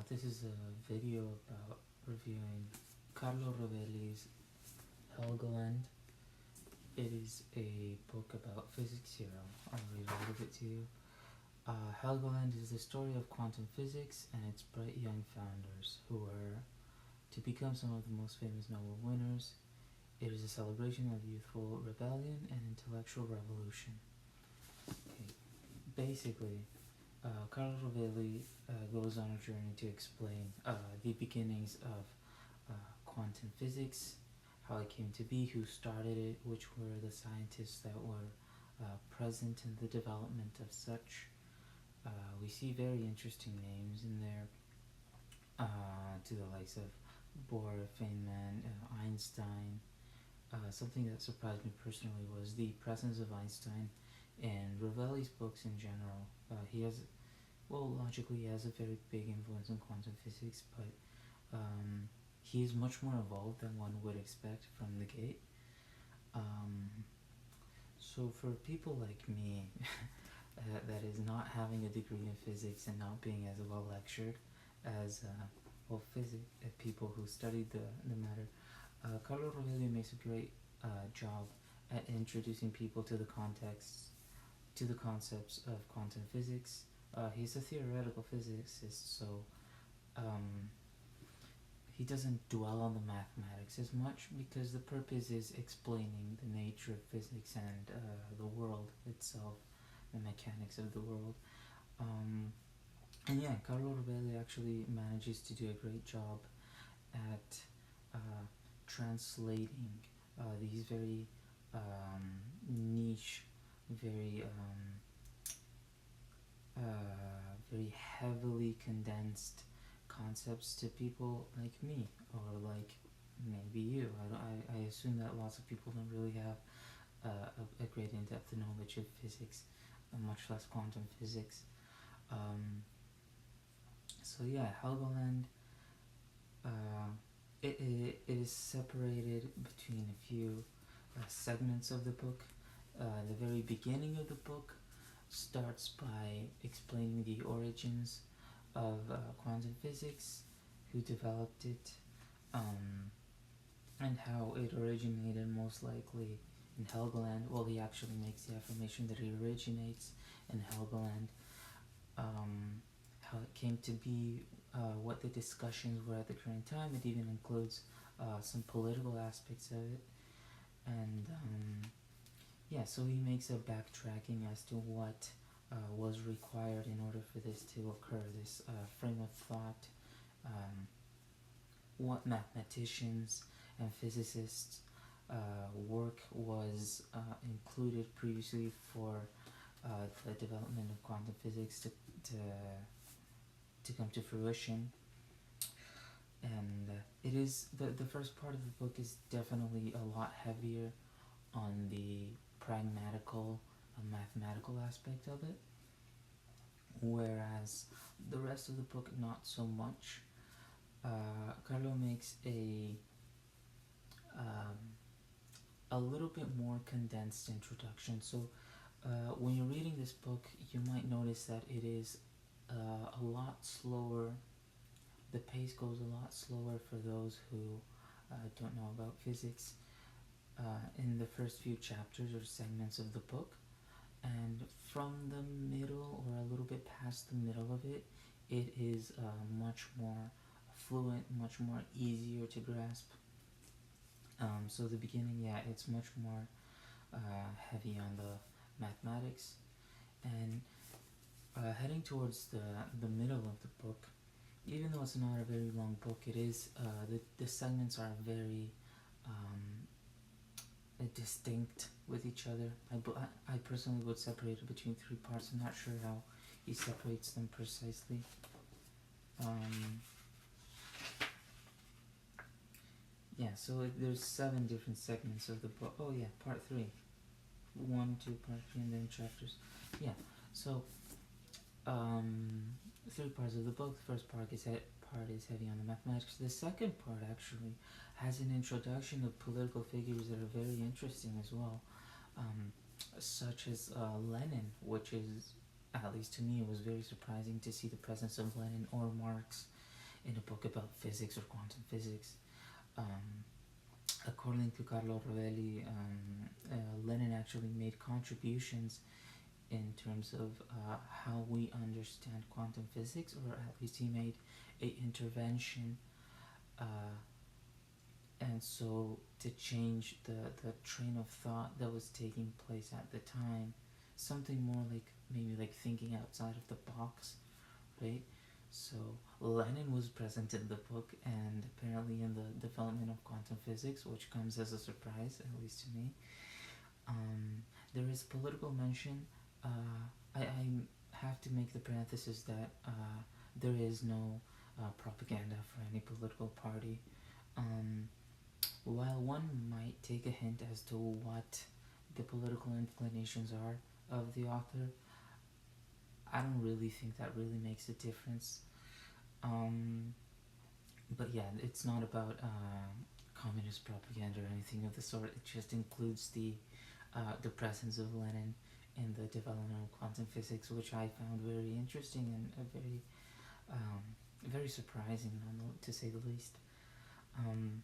This is a video about reviewing Carlo Rovelli's Helgoland. It is a book about physics here. I'll read a little bit to you. Helgoland is the story of quantum physics and its bright young founders who were to become some of the most famous Nobel winners. It is a celebration of youthful rebellion and intellectual revolution. Okay. Basically, Carlo Rovelli goes on a journey to explain the beginnings of quantum physics, how it came to be, who started it, which were the scientists that were present in the development of such. We see very interesting names in there, to the likes of Bohr, Feynman, Einstein. Something that surprised me personally was the presence of Einstein in Rovelli's books in general. Logically he has a very big influence on quantum physics, but he is much more evolved than one would expect from the gate. So for people like me, that is not having a degree in physics and not being as well lectured as people who studied the matter, Carlo Rovelli makes a great job at introducing people to the concepts of quantum physics. He's a theoretical physicist, so he doesn't dwell on the mathematics as much because the purpose is explaining the nature of physics and the world itself, the mechanics of the world. Carlo Rovelli actually manages to do a great job at translating these very niche, very heavily condensed concepts to people like me or like maybe you. I assume that lots of people don't really have a great in-depth knowledge of physics, much less quantum physics. Helgoland, it is separated between a few segments of the book. The very beginning of the book starts by explaining the origins of quantum physics, who developed it, and how it originated most likely in Helgoland. Well, he actually makes the affirmation that it originates in Helgoland, how it came to be, what the discussions were at the current time. It even includes some political aspects of it, and so he makes a backtracking as to what was required in order for this to occur, this frame of thought, what mathematicians and physicists work was included previously for the development of quantum physics to come to fruition. And it is the first part of the book is definitely a lot heavier on the pragmatical, mathematical aspect of it, whereas the rest of the book not so much. Carlo makes a little bit more condensed introduction. So when you're reading this book, you might notice that it is a lot slower. The pace goes a lot slower for those who don't know about physics in the first few chapters or segments of the book, and from the middle or a little bit past the middle of it, it is much more fluent, much more easier to grasp. So the beginning, it's much more heavy on the mathematics, and heading towards the middle of the book, even though it's not a very long book, it is the segments are very distinct with each other. I personally would separate it between 3 parts. I'm not sure how he separates them precisely. So there's 7 different segments of the book. Part 3. 1, 2, part 3, and then chapters. So 3 parts of the book. The first part is heavy on the mathematics. The second part actually has an introduction of political figures that are very interesting as well, such as Lenin, which is, at least to me, it was very surprising to see the presence of Lenin or Marx in a book about physics or quantum physics. Um, According to Carlo Rovelli, Lenin actually made contributions in terms of how we understand quantum physics, or at least he made a intervention, uh, and so to change the train of thought that was taking place at the time, something more like maybe like thinking outside of the box, right? So Lenin was present in the book and apparently in the development of quantum physics, which comes as a surprise, at least to me. There is political mention. I have to make the parenthesis that there is no propaganda for any political party. Um, while one might take a hint as to what the political inclinations are of the author, I don't really think that really makes a difference. Um, but yeah, it's not about communist propaganda or anything of the sort. It just includes the presence of Lenin in the development of quantum physics, which I found very interesting and um, very surprising, to say the least. Um,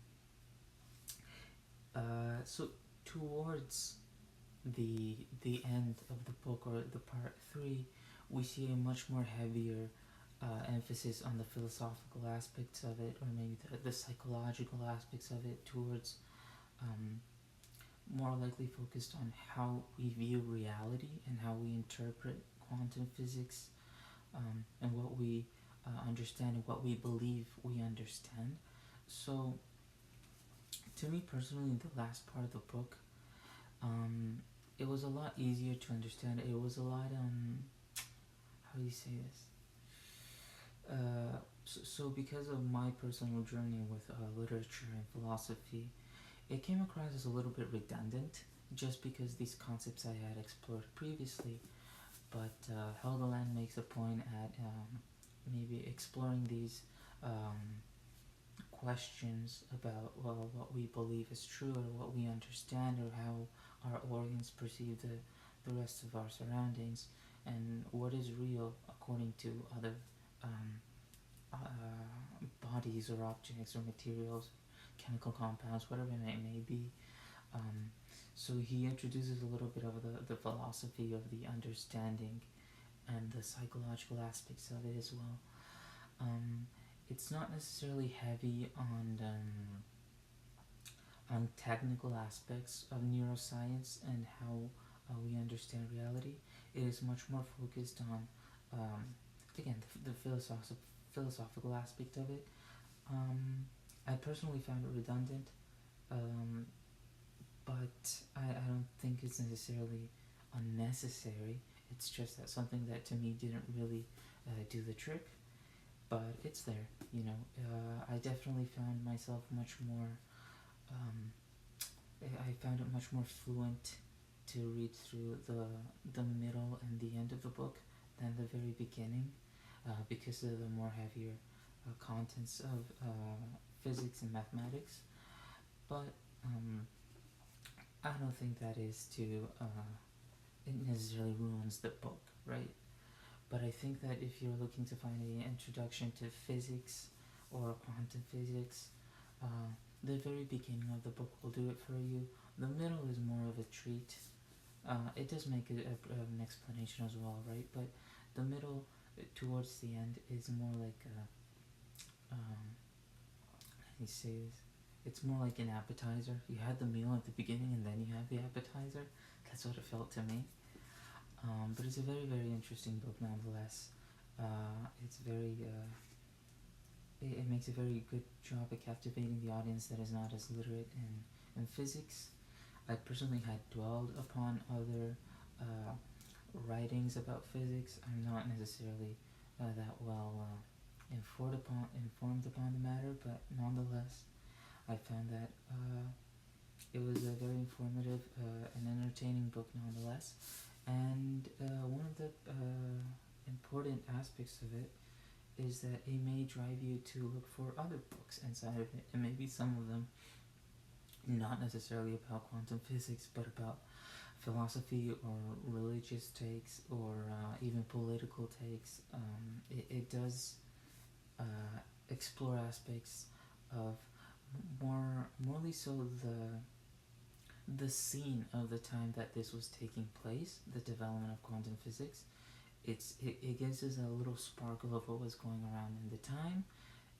so towards the end of the book, or the part 3, we see a much more heavier emphasis on the philosophical aspects of it, or maybe the psychological aspects of it, towards um, more likely focused on how we view reality and how we interpret quantum physics, and what we understand and what we believe we understand. So, to me personally, the last part of the book, it was a lot easier to understand. It was a lot, how do you say this? So because of my personal journey with literature and philosophy, it came across as a little bit redundant, just because these concepts I had explored previously. But Helgoland makes a point at maybe exploring these questions about, well, what we believe is true, or what we understand, or how our organs perceive the rest of our surroundings, and what is real according to other um, bodies or objects or materials, chemical compounds, whatever it may be. Um, so he introduces a little bit of the philosophy of the understanding and the psychological aspects of it as well. Um, it's not necessarily heavy on technical aspects of neuroscience and how we understand reality. It is much more focused on, again, the philosophical aspect of it. I personally found it redundant, um, but I don't think it's necessarily unnecessary. It's just that something that to me didn't really do the trick, but it's there. I definitely found myself much more. Um, I found it much more fluent to read through the middle and the end of the book than the very beginning, because of the more heavier contents of physics and mathematics. But I don't think that is to it necessarily ruins the book, right? But I think that if you're looking to find an introduction to physics or quantum physics, the very beginning of the book will do it for you. The middle is more of a treat. It does make an explanation as well, right? But the middle, towards the end, is more like how do you say this? It's more like an appetizer. You had the meal at the beginning and then you have the appetizer. That's what it felt to me. But it's a very, very interesting book nonetheless. It's very, it makes a very good job at captivating the audience that is not as literate in physics. I personally had dwelled upon other writings about physics. I'm not necessarily that well informed upon the matter, but nonetheless, I found that it was a very informative and entertaining book nonetheless. And one of the important aspects of it is that it may drive you to look for other books inside of it, and maybe some of them not necessarily about quantum physics, but about philosophy or religious takes, or even political takes. It does explore aspects of morely so the scene of the time that this was taking place, the development of quantum physics. It gives us a little sparkle of what was going around in the time,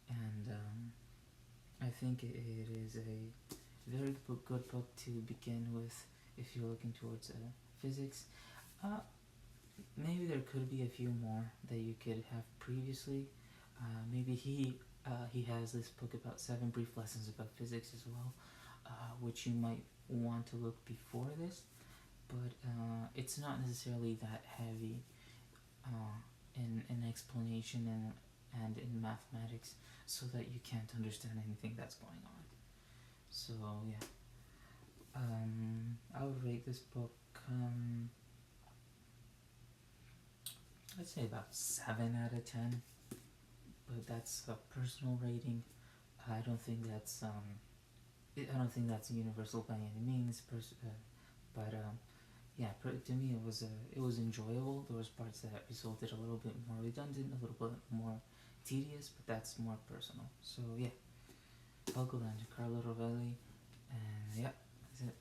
and I think it is a very good book to begin with if you're looking towards physics. Maybe there could be a few more that you could have previously. Maybe he has this book about 7 brief lessons about physics as well, which you might want to look before this, but it's not necessarily that heavy in explanation and in mathematics, so that you can't understand anything that's going on. So yeah, I would rate this book, I'd say about 7 out of 10, but that's a personal rating. I don't think that's universal by any means. But yeah, to me it was enjoyable. There was parts that resulted a little bit more redundant, a little bit more tedious, but that's more personal. So yeah, Helgoland, Carlo Rovelli, and yeah, that's it.